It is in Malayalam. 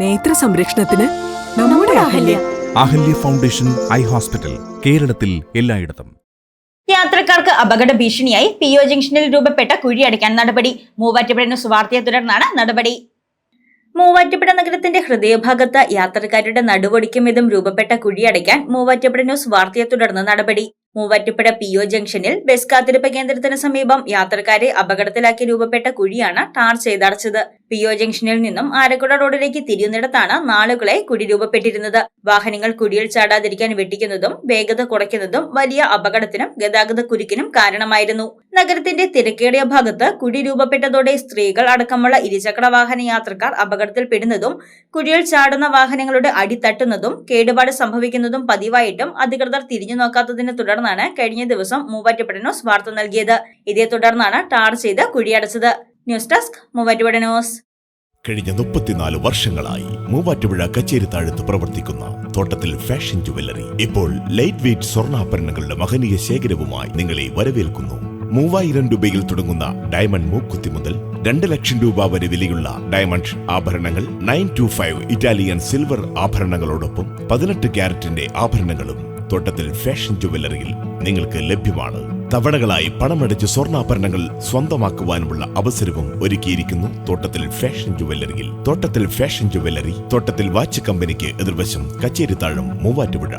നേത്ര സംരക്ഷണത്തിന് നമ്മുടെ Ahalya. Ahalya foundation eye hospital, കേരളത്തിൽ എല്ലായിടത്തും. യാത്രക്കാർക്ക് അപകട ഭീഷണിയായി PO ജംഗ്ഷനിൽ രൂപപ്പെട്ട കുഴിയടയ്ക്കാൻ നടപടി. മൂവാറ്റുപുഴ ന്യൂസ് വാർത്തയെ തുടർന്നാണ് നടപടി. മൂവാറ്റുപുഴ നഗരത്തിന്റെ ഹൃദയഭാഗത്ത് യാത്രക്കാരുടെ നടുവൊടിക്കും വിധം രൂപപ്പെട്ട കുഴിയടയ്ക്കാൻ മൂവാറ്റുപുഴ ന്യൂസ് വാർത്തയെ തുടർന്ന് നടപടി. മൂവാറ്റുപുഴ PO ജംഗ്ഷനിൽ ബസ് കാത്തിരിപ്പ് കേന്ദ്രത്തിന് സമീപം യാത്രക്കാരെ അപകടത്തിലാക്കി രൂപപ്പെട്ട കുഴിയാണ് ടാർ ചെയ്തടച്ചത്. PO ജംഗ്ഷനിൽ നിന്നും ആരക്കുട റോഡിലേക്ക് തിരിയുന്നിടത്താണ് നാളുകളെ കുഴി രൂപപ്പെട്ടിരുന്നത്. വാഹനങ്ങൾ കുഴിയിൽ ചാടാതിരിക്കാൻ വെട്ടിക്കുന്നതും വേഗത കുറയ്ക്കുന്നതും വലിയ അപകടത്തിനും ഗതാഗത കുരുക്കിനും കാരണമായിരുന്നു. നഗരത്തിന്റെ തിരക്കേറിയ ഭാഗത്ത് കുഴി രൂപപ്പെട്ടതോടെ സ്ത്രീകൾ അടക്കമുള്ള ഇരുചക്ര വാഹന യാത്രക്കാർ അപകടത്തിൽപ്പെടുന്നതും കുഴിയിൽ ചാടുന്ന വാഹനങ്ങളുടെ അടിത്തട്ടുന്നതും കേടുപാട് സംഭവിക്കുന്നതും പതിവായിട്ടും അധികൃതർ തിരിഞ്ഞു നോക്കാത്തതിനെ തുടർന്നാണ് കഴിഞ്ഞ ദിവസം മൂവാറ്റുപുഴ ന്യൂസ് വാർത്ത നൽകിയത്. ഇതേ തുടർന്നാണ് ടാർ ചെയ്ത് കുഴിയടച്ചത്. News desk Muvattupuzha news. കഴിഞ്ഞ 34 വർഷങ്ങളായി മൂവാറ്റുപുഴ കച്ചേരിത്താഴത്ത് പ്രവർത്തിക്കുന്ന തോട്ടത്തിൽ ഫാഷൻ ജുവല്ലറി ഇപ്പോൾ ലൈറ്റ് വെയ്റ്റ് സ്വർണ്ണാഭരണങ്ങളുടെ മഹനീയ ശേഖരവുമായി നിങ്ങളെ വരവേൽക്കുന്നു. 3000 രൂപയിൽ തുടങ്ങുന്ന ഡയമണ്ട് മൂക്കുത്തി മുതൽ 2 ലക്ഷം രൂപ വരെ വിലയുള്ള ഡയമണ്ട് ആഭരണങ്ങൾ, 925 ഇറ്റാലിയൻ സിൽവർ ആഭരണങ്ങളോടൊപ്പം 18 ക്യാരറ്റിന്റെ ആഭരണങ്ങളും തോട്ടത്തിൽ ഫാഷൻ ജുവല്ലറിയിൽ നിങ്ങൾക്ക് ലഭ്യമാണ്. തവണകളായി പണമടച്ച് സ്വർണ്ണാഭരണങ്ങൾ സ്വന്തമാക്കുവാനുമുള്ള അവസരവും ഒരുക്കിയിരിക്കുന്നു തോട്ടത്തിൽ ഫാഷൻ ജുവല്ലറിയിൽ. തോട്ടത്തിൽ ഫാഷൻ ജുവല്ലറി, തോട്ടത്തിൽ വാച്ച് കമ്പനിക്ക് എതിർവശം, കച്ചേരിത്താഴം, മൂവാറ്റുപുഴ.